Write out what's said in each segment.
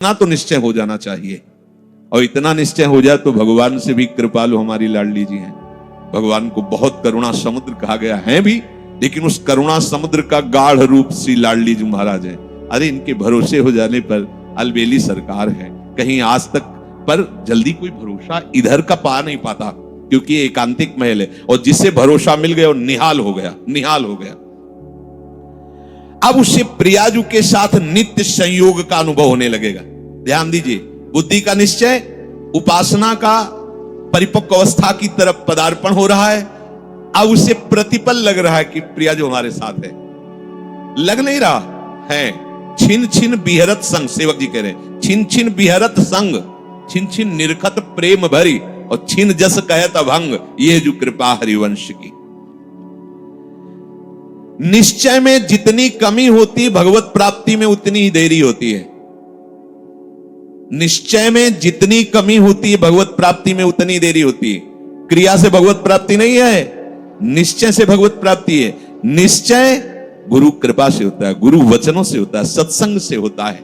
इतना तो निश्चय हो जाना चाहिए, और इतना निश्चय हो जाए तो भगवान से भी कृपालु हमारी लाडली जी हैं। भगवान को बहुत करुणा समुद्र कहा गया है भी, लेकिन उस करुणा समुद्र का गाढ़ रूप श्री लाडली जी महाराज है। अरे इनके भरोसे हो जाने पर अलबेली सरकार है, कहीं आज तक पर जल्दी कोई भरोसा इधर का पा नहीं पाता, क्योंकि ये एकांतिक महल है, और जिसे भरोसा मिल गया वो निहाल हो गया, निहाल हो गया। अब उससे प्रियाजू के साथ नित्य संयोग का अनुभव होने लगेगा। ध्यान दीजिए, बुद्धि का निश्चय, उपासना का परिपक्व अवस्था की तरफ पदार्पण हो रहा है। अब उसे प्रतिपल लग रहा है कि प्रियाजू हमारे साथ है, लग नहीं रहा है। छिन छिन बिहरत संग, सेवक जी कह रहे हैं, छिन छिन बिहरत संग, छिन छिन निरखत प्रेम भरी, और छिन जस कहत अभंग, ये जो कृपा हरिवंश की। निश्चय में जितनी कमी होती भगवत प्राप्ति में उतनी ही देरी होती है। निश्चय में जितनी कमी होती है भगवत प्राप्ति में उतनी देरी होती है। क्रिया से भगवत प्राप्ति नहीं है, निश्चय से भगवत प्राप्ति है। निश्चय गुरु कृपा से होता है, गुरु वचनों से होता है, सत्संग से होता है।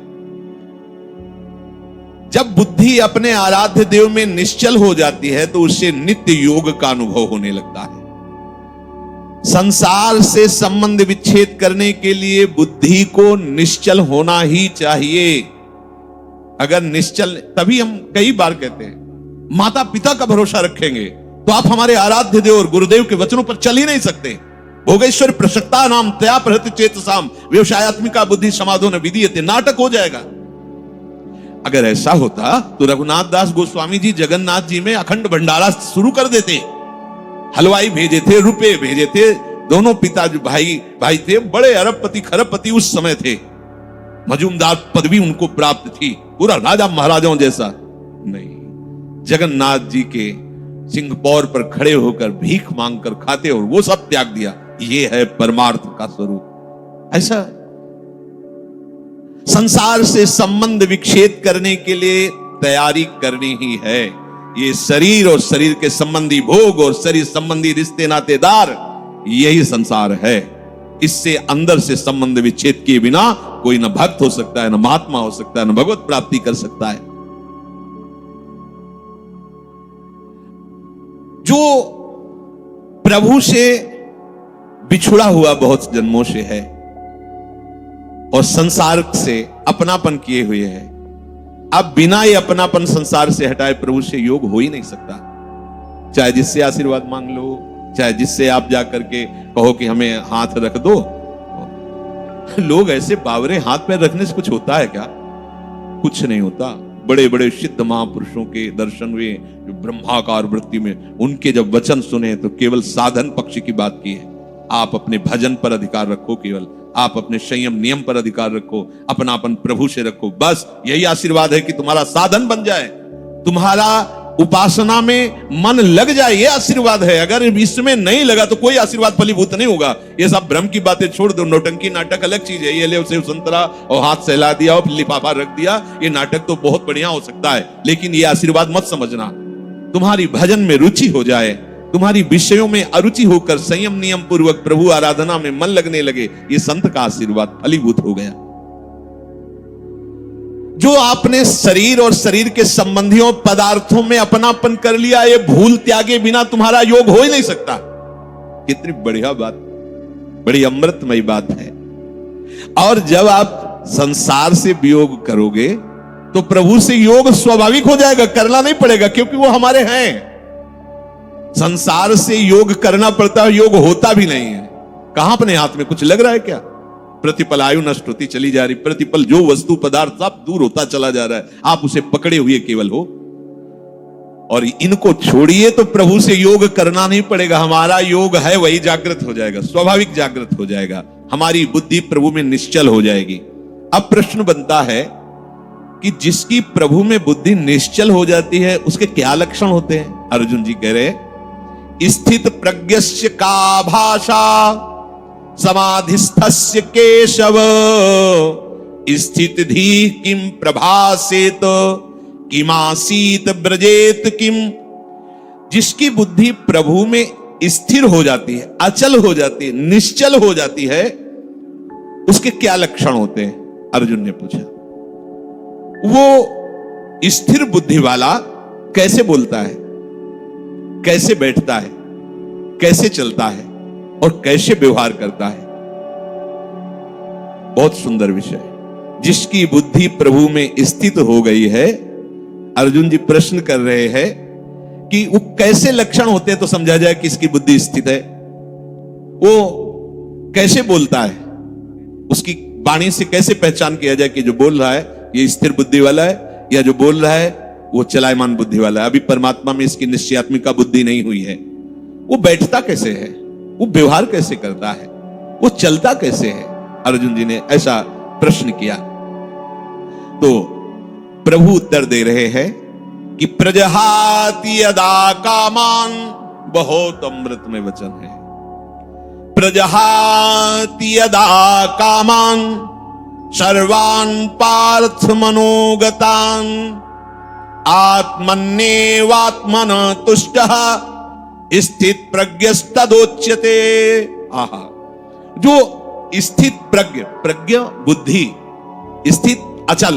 जब बुद्धि अपने आराध्य देव में निश्चल हो जाती है तो उससे नित्य योग का अनुभव होने लगता है। संसार से संबंध विच्छेद करने के लिए बुद्धि को निश्चल होना ही चाहिए। अगर निश्चल, तभी हम कई बार कहते हैं माता पिता का भरोसा रखेंगे तो आप हमारे आराध्य देव और गुरुदेव के वचनों पर चल ही नहीं सकते। भोगेश्वर प्रसक्ता नाम तया प्रहत चेतसाम व्यवसायत्मिका बुद्धि समाधो न विधीयते, नाटक हो जाएगा। अगर ऐसा होता तो रघुनाथ दास गोस्वामी जी जगन्नाथ जी में अखंड भंडारा शुरू कर देते। हलवाई भेजे थे, रुपए भेजे थे, दोनों पिता जो भाई थे, बड़े अरबपति खरबपति उस समय थे। मजूमदार पदवी उनको प्राप्त थी, पूरा राजा महाराजाओं जैसा नहीं। जगन्नाथ जी के सिंहपौर पर खड़े होकर भीख मांगकर खाते और वो सब त्याग दिया। ये है परमार्थ का स्वरूप। ऐसा संसार से संबंध विच्छेद करने के लिए तैयारी करनी ही है। ये शरीर और शरीर के संबंधी भोग और शरीर संबंधी रिश्ते नातेदार, यही संसार है। इससे अंदर से संबंध विच्छेद किए बिना कोई न भक्त हो सकता है, न महात्मा हो सकता है, न भगवत प्राप्ति कर सकता है। जो प्रभु से बिछुड़ा हुआ बहुत जन्मों से है और संसार से अपनापन किए हुए है, अब बिना ये अपनापन संसार से हटाए प्रभु से योग हो ही नहीं सकता। चाहे जिससे आशीर्वाद मांग लो, चाहे जिससे आप जाकर के कहो कि हमें हाथ रख दो। लोग ऐसे बावरे हाथ पैर रखने से कुछ होता है क्या? कुछ नहीं होता। बड़े बड़े सिद्ध महापुरुषों के दर्शन हुए जो ब्रह्माकार वृत्ति में, उनके जब वचन सुने तो केवल साधन पक्ष की बात की है। आप अपने भजन पर अधिकार रखो, केवल आप अपने संयम नियम पर अधिकार रखो, अपनापन प्रभु से रखो, बस यही आशीर्वाद है कि तुम्हारा साधन बन जाए, तुम्हारा उपासना में मन लग जाए, ये आशीर्वाद है। अगर इसमें नहीं लगा तो कोई आशीर्वाद फलीभूत नहीं होगा। ये सब भ्रम की बातें छोड़ दो। नौटंकी नाटक अलग चीज है। ये ले सेव संतरा और हाथ सहला दिया और लिफाफा रख दिया, ये नाटक तो बहुत बढ़िया हो सकता है, लेकिन ये आशीर्वाद मत समझना। तुम्हारी भजन में रुचि हो जाए, तुम्हारी विषयों में अरुचि होकर संयम नियम पूर्वक प्रभु आराधना में मन लगने लगे, ये संत का आशीर्वाद फलीभूत हो गया। जो आपने शरीर और शरीर के संबंधियों पदार्थों में अपनापन कर लिया, ये भूल त्यागे बिना तुम्हारा योग हो ही नहीं सकता। कितनी बढ़िया बात, बड़ी अमृतमयी बात है। और जब आप संसार से वियोग करोगे तो प्रभु से योग स्वाभाविक हो जाएगा, करना नहीं पड़ेगा, क्योंकि वो हमारे हैं। संसार से योग करना पड़ता है, योग होता भी नहीं है। कहां अपने हाथ में कुछ लग रहा है क्या? प्रतिपल आयु नष्ट होती चली जा रही, प्रतिपल जो वस्तु पदार्थ सब दूर होता चला जा रहा है, आप उसे पकड़े हुए केवल हो। और इनको छोड़िए तो प्रभु से योग करना नहीं पड़ेगा। हमारा योग है वही जागृत हो जाएगा, स्वाभाविक जागृत हो जाएगा। हमारी बुद्धि प्रभु में निश्चल हो जाएगी। अब प्रश्न बनता है कि जिसकी प्रभु में बुद्धि निश्चल हो जाती है उसके क्या लक्षण होते हैं? अर्जुन जी कह रहे, स्थित प्रज्ञस्य का भाषा समाधिस्थस्य केशव, स्थित धी किम प्रभासेत किमासीत ब्रजेत किम। जिसकी बुद्धि प्रभु में स्थिर हो जाती है, अचल हो जाती है, निश्चल हो जाती है, उसके क्या लक्षण होते हैं? अर्जुन ने पूछा। वो स्थिर बुद्धि वाला कैसे बोलता है, कैसे बैठता है, कैसे चलता है और कैसे व्यवहार करता है। बहुत सुंदर विषय। जिसकी बुद्धि प्रभु में स्थित हो गई है, अर्जुन जी प्रश्न कर रहे हैं कि वो कैसे लक्षण होते हैं तो समझा जाए कि इसकी बुद्धि स्थित है। वो कैसे बोलता है, उसकी वाणी से कैसे पहचान किया जाए कि जो बोल रहा है ये स्थिर बुद्धि वाला है या जो बोल रहा है वो चलायमान बुद्धि वाला है। अभी परमात्मा में इसकी निश्चयात्मिका बुद्धि नहीं हुई है। वो बैठता कैसे है, वो व्यवहार कैसे करता है, वो चलता कैसे है। अर्जुन जी ने ऐसा प्रश्न किया तो प्रभु उत्तर दे रहे हैं कि प्रजहाति यदा कामान, बहुत अमृत में वचन है। प्रजहाति यदा कामान सर्वान् पार्थ मनोगतान् आत्मन्येवात्मना तुष्टः स्थित प्रज्ञस्तदोच्यते। आहा, जो स्थित प्रज्ञ बुद्धि, स्थित अचल,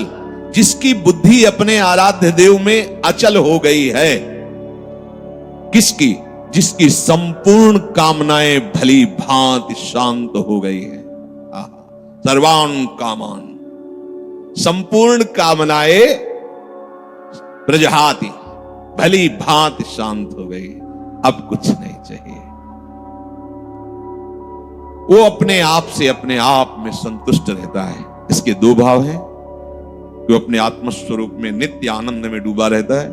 जिसकी बुद्धि अपने आराध्य देव में अचल हो गई है। किसकी? जिसकी संपूर्ण कामनाएं भली भांति शांत हो गई है। सर्वान् कामान, संपूर्ण कामनाएं प्रजहाति भली भांति शांत हो गई, अब कुछ नहीं चाहिए। वो अपने आप से अपने आप में संतुष्ट रहता है। इसके दो भाव हैं। वो अपने आत्मस्वरूप में नित्य आनंद में डूबा रहता है।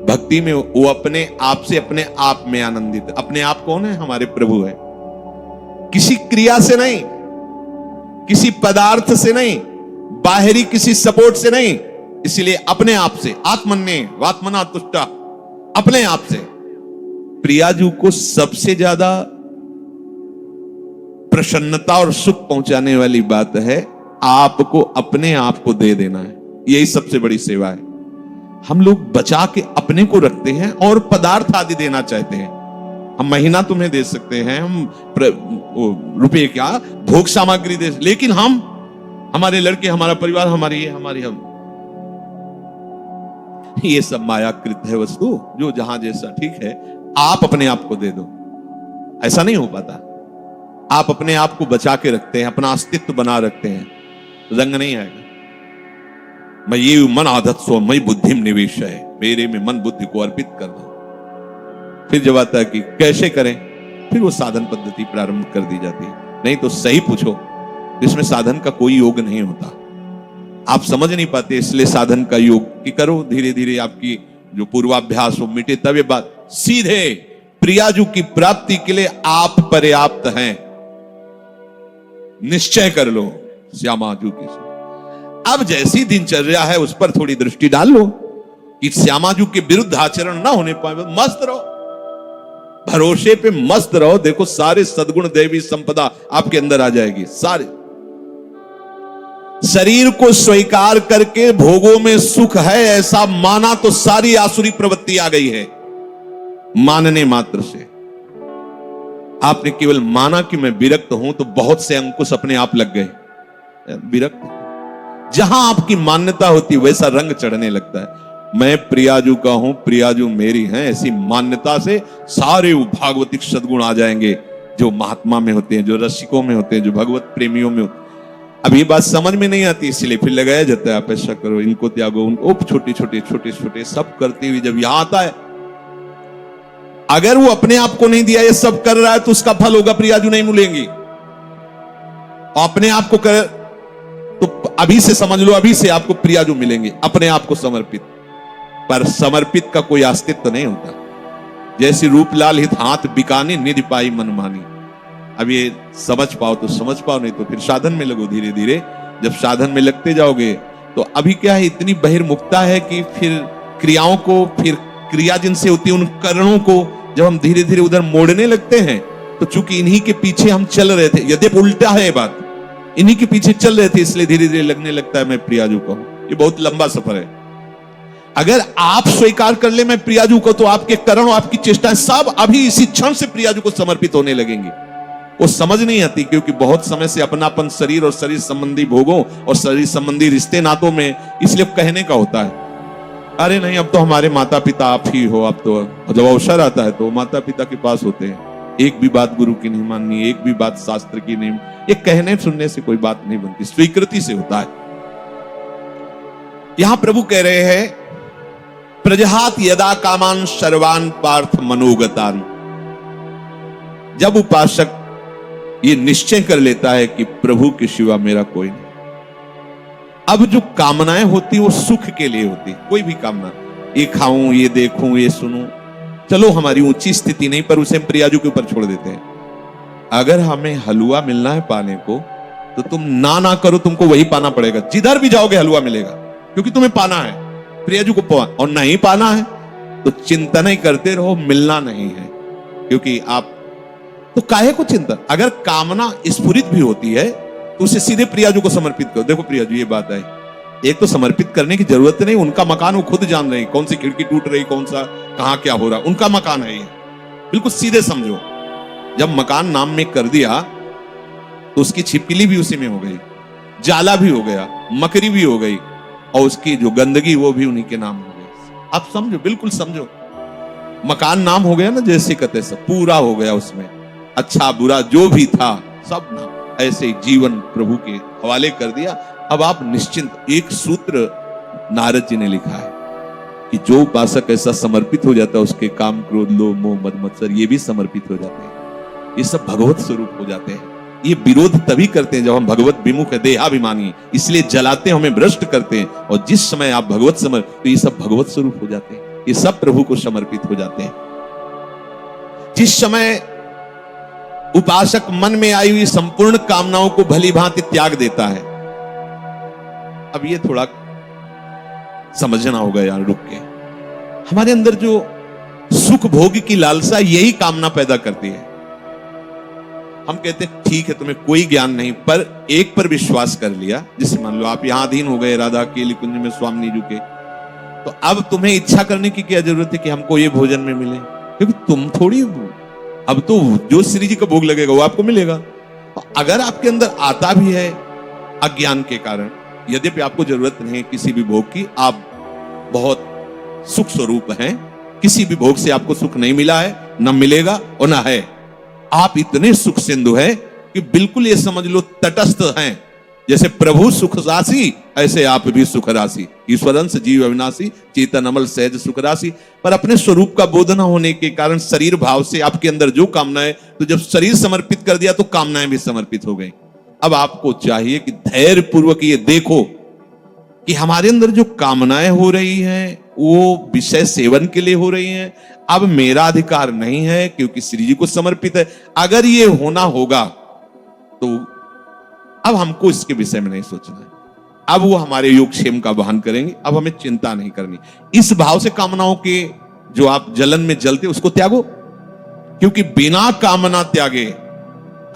भक्ति में वो अपने आप से अपने आप में आनंदित। अपने आप कौन है? हमारे प्रभु है। किसी क्रिया से नहीं, किसी पदार्थ से नहीं, बाहरी किसी सपोर्ट से नहीं। इसलिए अपने आप से, आत्मन्ने वात्मना तुष्टा, अपने आप से। प्रियाजू को सबसे ज्यादा प्रसन्नता और सुख पहुंचाने वाली बात है आपको अपने आप को दे देना है। यही सबसे बड़ी सेवा है। हम लोग बचा के अपने को रखते हैं और पदार्थ आदि देना चाहते हैं। हम महीना तुम्हें दे सकते हैं, हम रुपए क्या भोग सामग्री दे, लेकिन हम, हमारे लड़के, हमारा परिवार, हमारी हम, ये सब मायाकृत है वस्तु, जो जहां जैसा ठीक है आप अपने आप को दे दो। ऐसा नहीं हो पाता। आप अपने आप को बचा के रखते हैं, अपना अस्तित्व बना रखते हैं, रंग नहीं आएगा। मैं ये मन आदत सो मई बुद्धि में निवेश है, मेरे में मन बुद्धि को अर्पित कर दो। फिर जब आता है कि कैसे करें, फिर वो साधन पद्धति प्रारंभ कर दी जाती है। नहीं तो सही पूछो, इसमें साधन का कोई योग नहीं होता। आप समझ नहीं पाते, इसलिए साधन का योग की करो। धीरे धीरे आपकी जो पूर्वाभ्यास हो मिटे, तब ये बात सीधे प्रियाजू की प्राप्ति के लिए आप पर्याप्त हैं। निश्चय कर लो श्यामाजू की। अब जैसी दिनचर्या है उस पर थोड़ी दृष्टि डाल लो कि श्यामाजू के विरुद्ध आचरण ना होने पाए। मस्त रहो, भरोसे पे मस्त रहो। देखो सारे सद्गुण दैवी संपदा आपके अंदर आ जाएगी। सारे शरीर को स्वीकार करके भोगों में सुख है ऐसा माना तो सारी आसुरी प्रवृत्ति आ गई है। मानने मात्र से, आपने केवल माना कि मैं विरक्त हूं तो बहुत से अंकुश अपने आप लग गए। विरक्त, जहां आपकी मान्यता होती वैसा रंग चढ़ने लगता है। मैं प्रियाजू का हूं, प्रियाजू मेरी हैं, ऐसी मान्यता से सारे भागवतिक सद्गुण आ जाएंगे जो महात्मा में होते हैं, जो रसिकों में होते हैं, जो भगवत प्रेमियों में होते हैं। अब ये बात समझ में नहीं आती, इसलिए फिर लगाया जाता है आप ऐसा करो, इनको त्यागो, उनको छोटे छोटे सब करते हुए जब यहां आता है, अगर वो अपने आप को नहीं दिया, ये सब कर रहा है तो उसका फल होगा प्रियाजू नहीं मिलेंगी। अपने आप को कर तो अभी से समझ लो, अभी से आपको प्रियाजू मिलेंगे, अपने आप को समर्पित। पर समर्पित का कोई अस्तित्व नहीं होता। जैसे रूपलाल हित हाथ बिकाने निधि पाई मनमानी। अब ये समझ पाओ तो समझ पाओ, नहीं तो फिर साधन में लगो। धीरे धीरे जब साधन में लगते जाओगे तो अभी क्या है, इतनी बहिर्मुखता है कि फिर क्रियाओं को, फिर क्रिया जिनसे होती है उन करणों को जब हम धीरे धीरे उधर मोड़ने लगते हैं, तो चूंकि इन्हीं के पीछे हम चल रहे थे, यद्यपि उल्टा है ये बात, इन्हीं के पीछे चल रहे थे, इसलिए धीरे धीरे लगने लगता है मैं प्रियाजू का हूं। ये बहुत लंबा सफर है। अगर आप स्वीकार कर ले मैं प्रियाजू को, तो आपके करण, आपकी चेष्टाएं सब अभी इसी क्षण से प्रियाजू को समर्पित होने लगेंगी। वो समझ नहीं आती, क्योंकि बहुत समय से अपनापन शरीर और शरीर संबंधी भोगों और शरीर संबंधी रिश्ते नातों में, इसलिए कहने का होता है अरे नहीं अब तो हमारे माता पिता आप ही हो, अब तो जब अवसर आता है तो माता पिता के पास होते हैं, एक भी बात गुरु की नहीं माननी, एक भी बात शास्त्र की नहीं, ये कहने सुनने से कोई बात नहीं बनती, स्वीकृति से होता है। यहां प्रभु कह रहे हैं प्रजहात यदा कामान सर्वान पार्थ मनोगतान। जब उपासक ये निश्चय कर लेता है कि प्रभु के सिवा मेरा कोई नहीं, अब जो कामनाएं होती वो सुख के लिए होती, कोई भी कामना, ये खाऊं, ये देखूं, ये सुनूं, चलो हमारी ऊंची स्थिति नहीं, पर उसे हम प्रियाजू के ऊपर छोड़ देते हैं। अगर हमें हलवा मिलना है पाने को तो तुम ना करो, तुमको वही पाना पड़ेगा, जिधर भी जाओगे हलवा मिलेगा, क्योंकि तुम्हें पाना है प्रियाजू को, और नहीं पाना है तो चिंता नहीं करते रहो, मिलना नहीं है, क्योंकि आप तो काहे को चिंता। अगर कामना स्फुरित भी होती है तो उसे सीधे प्रियाजू को समर्पित करो। देखो प्रियाजू ये बात है, एक तो समर्पित करने की जरूरत नहीं, उनका मकान वो खुद जान रहे, कौन सी खिड़की टूट रही, कौन सा कहां क्या हो रहा, उनका मकान है ये, बिल्कुल सीधे समझो। जब मकान नाम में कर दिया तो उसकी छिपकली भी उसी में हो गई, जाला भी हो गया, मकरी भी हो गई, और उसकी जो गंदगी वो भी उन्हीं के नाम हो गई। आप समझो, बिल्कुल समझो, मकान नाम हो गया ना, जैसे कहते सब पूरा हो गया, उसमें अच्छा बुरा जो भी था सब नाम, ऐसे जीवन प्रभु के हवाले कर दिया। अब आप निश्चिंत। एक सूत्र नारद जी ने लिखा है कि जो उपासक ऐसा समर्पित हो जाता है, उसके काम क्रोध लोभ मोह मद मत्सर ये भी समर्पित हो जाते हैं, ये सब भगवत स्वरूप हो जाते हैं। ये विरोध तभी करते हैं जब हम भगवत विमुख है, देहाभिमानी, इसलिए जलाते हैं, हमें भ्रष्ट करते हैं, और जिस समय आप भगवत समर्पित, तो ये सब भगवत स्वरूप हो जाते हैं, ये सब प्रभु को समर्पित हो जाते हैं। जिस समय उपासक मन में आई हुई संपूर्ण कामनाओं को भली भांति त्याग देता है, अब ये थोड़ा समझना होगा यार, रुक के। हमारे अंदर जो सुख भोग की लालसा, यही कामना पैदा करती है। हम कहते हैं ठीक है तुम्हें कोई ज्ञान नहीं, पर एक पर विश्वास कर लिया, जैसे मान लो आप यहां अधीन हो गए राधा केली कुंज में स्वामी जी के, तो अब तुम्हें इच्छा करने की क्या जरूरत है कि हमको ये भोजन में मिले, क्योंकि तुम थोड़ी, अब तो जो श्री जी का भोग लगेगा वो आपको मिलेगा। तो अगर आपके अंदर आता भी है अज्ञान के कारण, यद्यपि आपको जरूरत नहीं किसी भी भोग की, आप बहुत सुख स्वरूप हैं, किसी भी भोग से आपको सुख नहीं मिला है, न मिलेगा और न है, आप इतने सुख सिंधु हैं कि बिल्कुल ये समझ लो तटस्थ हैं, जैसे प्रभु सुख राशि ऐसे आप भी सुख राशि, ईश्वरंश जीव अविनाशी चेतन अमल सहज सुख राशि। पर अपने स्वरूप का बोध न होने के कारण शरीर भाव से आपके अंदर जो कामनाएं, तो जब शरीर समर्पित कर दिया तो कामनाएं भी समर्पित हो गई। अब आपको चाहिए कि धैर्य पूर्वक ये देखो कि हमारे अंदर जो कामनाएं हो रही हैं वो विषय सेवन के लिए हो रही हैं, अब मेरा अधिकार नहीं है क्योंकि श्री जी को समर्पित है। अगर ये होना होगा तो अब हमको इसके विषय में नहीं सोचना है, अब वो हमारे योगक्षेम का वहन करेंगे, अब हमें चिंता नहीं करनी। इस भाव से कामनाओं के जो आप जलन में जलते उसको त्यागो, क्योंकि बिना कामना त्यागे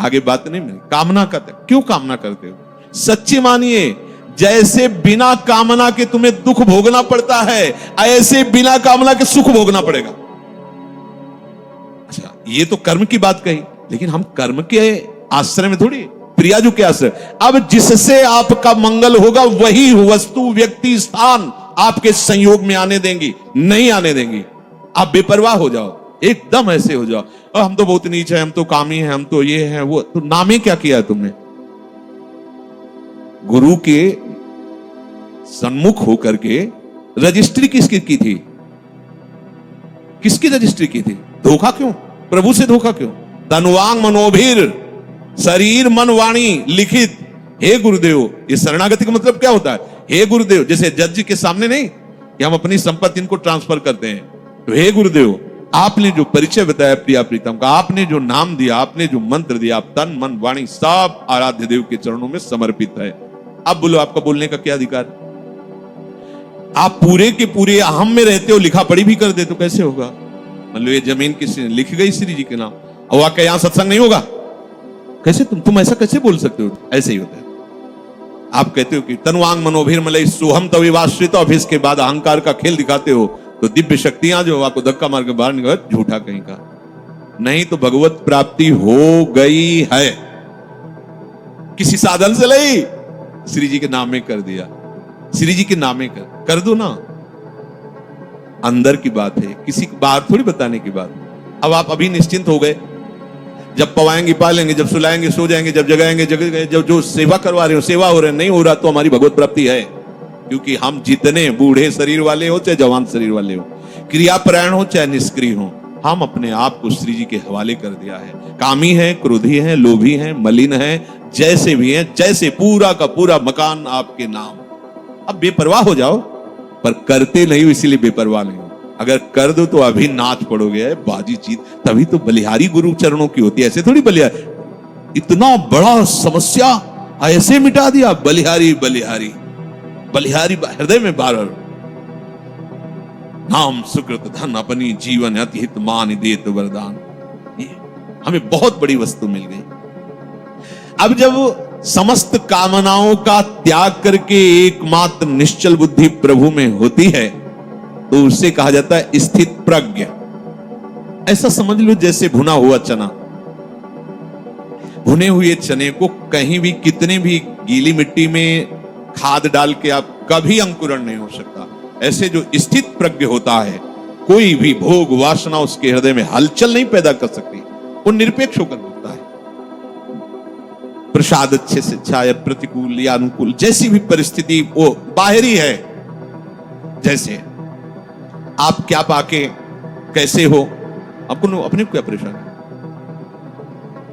आगे बात नहीं मिली। कामना का त्याग, क्यों कामना करते हो? सच्ची मानिए, जैसे बिना कामना के तुम्हें दुख भोगना पड़ता है, ऐसे बिना कामना के सुख भोगना पड़ेगा। अच्छा, ये तो कर्म की बात कही, लेकिन हम कर्म के आश्रय में थोड़ी, प्रियाजू के आश्रय। अब जिससे आपका मंगल होगा वही वस्तु व्यक्ति स्थान आपके संयोग में आने देंगी, नहीं आने देंगी। आप बेपरवाह हो जाओ, एकदम ऐसे हो जाओ, हम तो बहुत नीच है, हम तो कामी है, हम तो ये है वो, तो नामे क्या किया है तुमने? गुरु के सन्मुख होकर के रजिस्ट्री किसकी की थी? किसकी रजिस्ट्री की थी? धोखा क्यों? प्रभु से धोखा क्यों? तनुवांग मनोभीर, शरीर मन वाणी लिखित, हे गुरुदेव। ये शरणागति का मतलब क्या होता है? हे गुरुदेव, जैसे जज के सामने नहीं कि हम अपनी संपत्ति इनको ट्रांसफर करते हैं, तो हे गुरुदेव आपने जो परिचय बताया प्रिया प्रीतम का, आपने जो नाम दिया, आपने जो मंत्र दिया, आप तन मन वाणी सब आराध्य देव के चरणों में समर्पित है। अब बोलो आपका बोलने का क्या अधिकार? आप पूरे के पूरे अहम में रहते हो, लिखा पढ़ी भी कर दे तो कैसे होगा? मान लो ये जमीन किसी ने लिख गई श्री जी के नाम, और आपका यहां सत्संग नहीं होगा, कैसे तुम ऐसा कैसे बोल सकते हो? ऐसे ही होता है। आप कहते हो कि तनुवांग मनोभीर मलय सोहम तविवाश्रित, और फिर इसके बाद अहंकार का खेल दिखाते हो, तो दिव्य शक्तियां जो आपको धक्का मार के बाहर निकाल, झूठा कहीं का। नहीं तो भगवत प्राप्ति हो गई है। किसी साधन से नहीं, श्री जी के नाम में कर दिया, श्री जी के नाम में कर दो ना। अंदर की बात है, किसी की बात थोड़ी बताने की बात। अब आप अभी निश्चिंत हो गए, जब पवाएंगे पालेंगे, जब सुलाएंगे सो जाएंगे, जब जगाएंगे जगह, जब जो सेवा करवा रहे हो सेवा हो रहे नहीं हो रहा तो हमारी भगवत प्राप्ति है। क्योंकि हम जितने बूढ़े शरीर वाले हो चाहे जवान शरीर वाले हो, क्रियापरायण हो चाहे निष्क्रिय हो, हम अपने आप को श्री जी के हवाले कर दिया है। कामी है, क्रोधी है, लोभी है, मलिन है, जैसे भी है, जैसे पूरा का पूरा मकान आपके नाम। अब बेपरवाह हो जाओ, पर करते नहीं हो इसीलिए बेपरवाह नहीं हो। अगर कर दो तो अभी नाच पड़ोगे, बाजी जीत। तभी तो बलिहारी गुरु चरणों की होती है, ऐसे थोड़ी बलिहारी। इतना बड़ा समस्या ऐसे मिटा दिया, बलिहारी बलिहारी बलिहारी हृदय में बार नाम सुकृत धन अपनी जीवन अति हित मान देत वरदान। हमें बहुत बड़ी वस्तु मिल गई। अब जब समस्त कामनाओं का त्याग करके एकमात्र निश्चल बुद्धि प्रभु में होती है तो उसे कहा जाता है स्थित प्रज्ञ। ऐसा समझ लो जैसे भुना हुआ चना, भुने हुए चने को कहीं भी कितने भी गीली मिट्टी में खाद डाल के आप कभी अंकुरण नहीं हो सकता। ऐसे जो स्थित प्रज्ञ होता है, कोई भी भोग वासना उसके हृदय में हलचल नहीं पैदा कर सकती, वो निरपेक्ष होकर होता है। प्रसाद अच्छे से अच्छा या प्रतिकूल या अनुकूल, जैसी भी परिस्थिति वो बाहरी है। जैसे आप क्या पाके कैसे हो, आपको अपने को क्या परेशानी,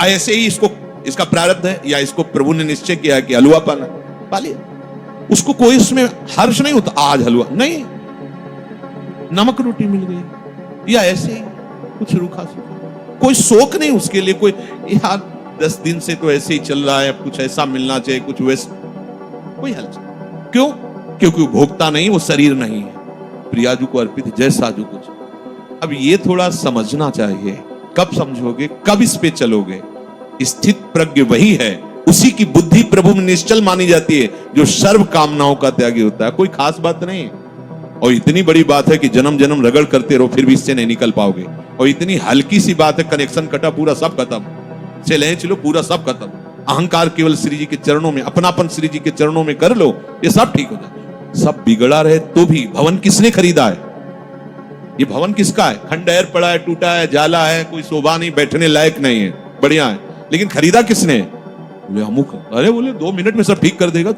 ऐसे ही इसका प्रारब्ध है या इसको प्रभु ने निश्चय किया कि हलवा पाना, पा लिया। उसको कोई इसमें हर्ष नहीं होता आज हलवा नहीं, नमक रोटी मिल गई, या ऐसे ही कुछ रूखा सूखा, कोई शोक नहीं उसके लिए। कोई यार 10 दिन से तो ऐसे ही चल रहा है, कुछ ऐसा मिलना चाहिए, कुछ वैसा, कोई हलचल क्यों? क्योंकि वो भोगता नहीं, वो शरीर नहीं है, प्रियाजू को अर्पित है, जैसा जो कुछ। अब ये थोड़ा समझना चाहिए। कब समझोगे, कब इस पे चलोगे? स्थित प्रज्ञ वही है, उसी की बुद्धि प्रभु में निश्चल मानी जाती है, जो सर्व कामनाओं का त्यागी होता है। कोई खास बात नहीं है। और इतनी बड़ी बात है कि जन्म जन्म रगड़ करते रहो फिर भी इससे नहीं निकल पाओगे। और इतनी हल्की सी बात है, कनेक्शन कटा पूरा सब खत्म, चले चलो पूरा सब खत्म। अहंकार केवल श्री जी के चरणों में, अपनापन श्री जी के चरणों में कर लो, ये सब ठीक हो जाए। सब बिगड़ा रहे तो भी भवन किसने खरीदा है? ये भवन किसका है? खंडहर पड़ा है, टूटा है, जाला है, कोई शोभा नहीं, बैठने लायक नहीं है, बढ़िया है, लेकिन खरीदा किसने? बोले अमुक। अरे बोले 2 मिनट में सब ठीक कर देगा।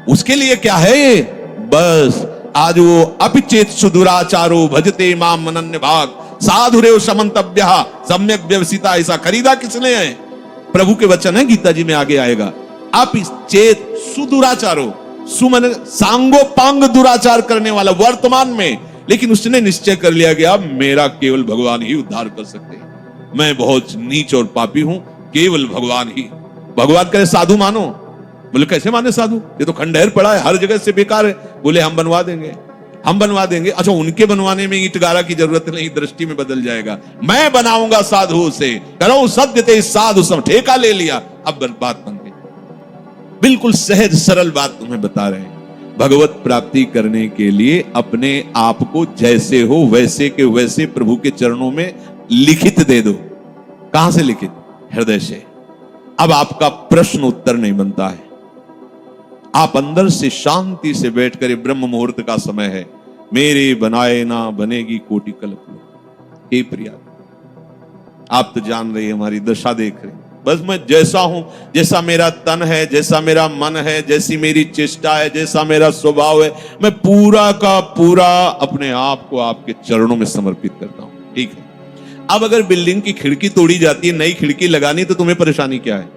उसके लिए क्या है ये? बस आज वो अपिचेत सुदुराचारो भजते माम मनन्य भाग साधुरेव समन्तव्य सम्यक व्यवसिता। ऐसा खरीदा किसने है? प्रभु के वचन है, गीता जी में आगे आएगा। अपिचेत सुदुराचारो, सुमन सांगोपांग दुराचार करने वाला वर्तमान में, लेकिन उसने निश्चय कर लिया कि अब मेरा केवल भगवान ही उद्धार कर सकते हैं, मैं बहुत नीच और पापी हूं, केवल भगवान ही। भगवान करे साधु मानो। बोले कैसे माने साधु, ये तो खंडहर पड़ा है, हर जगह से बेकार है। बोले हम बनवा देंगे, हम बनवा देंगे। अच्छा, उनके बनवाने में ईंट गारा की जरूरत नहीं, दृष्टि में बदल जाएगा। मैं बनाऊंगा साधु से, करो सत्य ते साधु सब ठेका ले लिया। अब बात बन गई, बिल्कुल सहज सरल बात तुम्हें बता रहे हैं। भगवत प्राप्ति करने के लिए अपने आप को जैसे हो वैसे के वैसे प्रभु के चरणों में लिखित दे दो। कहां से लिखित? हृदय से। अब आपका प्रश्न उत्तर नहीं बनता है, आप अंदर से शांति से बैठकर, ब्रह्म मुहूर्त का समय है, मेरे बनाए ना बनेगी कोटि कल्प लो। हे प्रिया, आप तो जान रही है, हमारी दशा देख रहे, बस मैं जैसा हूं, जैसा मेरा तन है, जैसा मेरा मन है, जैसी मेरी चेष्टा है, जैसा मेरा स्वभाव है, मैं पूरा का पूरा अपने आप को आपके चरणों में समर्पित करता हूं। ठीक है, अब अगर बिल्डिंग की खिड़की तोड़ी जाती है, नई खिड़की लगानी, तो तुम्हें परेशानी क्या है?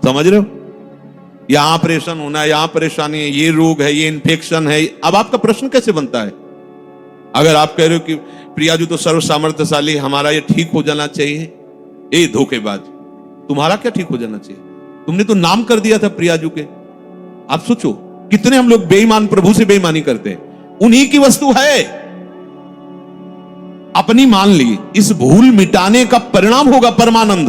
समझ रहे हो? यहां ऑपरेशन होना है, यहां परेशानी है, ये रोग है, ये इन्फेक्शन है। अब आपका प्रश्न कैसे बनता है? अगर आप कह रहे हो कि प्रियाजू तो सर्व सामर्थ्यशाली, हमारा ये ठीक हो जाना चाहिए, ए धोखेबाज, तुम्हारा क्या ठीक हो जाना चाहिए? तुमने तो नाम कर दिया था प्रियाजू के। आप सोचो कितने हम लोग बेईमान, प्रभु से बेईमानी करते हैं। उन्हीं की वस्तु है, अपनी मान ली। इस भूल मिटाने का परिणाम होगा परमानंद।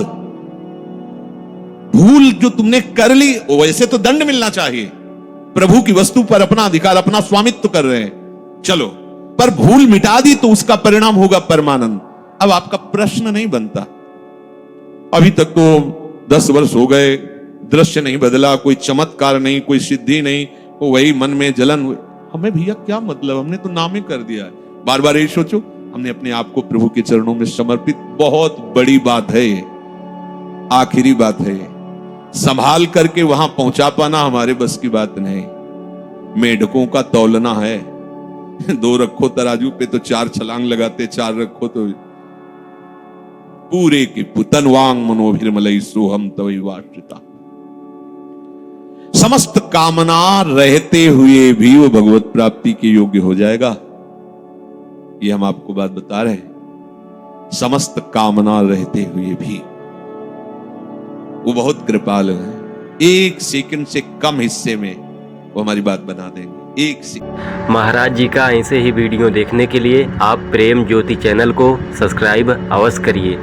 भूल जो तुमने कर ली, वैसे तो दंड मिलना चाहिए। प्रभु की वस्तु पर अपना अधिकार, अपना स्वामित्व कर रहे हैं, चलो, पर भूल मिटा दी तो उसका परिणाम होगा परमानंद। अब आपका प्रश्न नहीं बनता। अभी तक तो 10 वर्ष हो गए, दृश्य नहीं बदला, कोई चमत्कार नहीं, कोई सिद्धि नहीं, वो वही मन में जलन। हमें भैया क्या मतलब, हमने तो नाम ही कर दिया है। बार बार यही सोचो, हमने अपने आप को प्रभु के चरणों में समर्पित, बहुत बड़ी बात है ये, आखिरी बात है ये। संभाल करके वहां पहुंचा पाना हमारे बस की बात नहीं। मेढकों का तौलना है, 2 रखो तराजू पे तो 4 छलांग लगाते, 4 रखो तो पूरे की तनवांग मनोभिर्मलई सोहम तवै वाश्रिता। समस्त कामना रहते हुए भी वो भगवत प्राप्ति के योग्य हो जाएगा। ये हम आपको बात बता रहे हैं। समस्त कामना रहते हुए भी वो बहुत कृपालु है। 1 सेकंड से कम हिस्से में वो हमारी बात बना देंगे। 1 सेकंड। महाराज जी का ऐसे ही वीडियो देखने के लिए आप प्रेम ज्योति चैनल को सब्सक्राइब अवश्य करिए।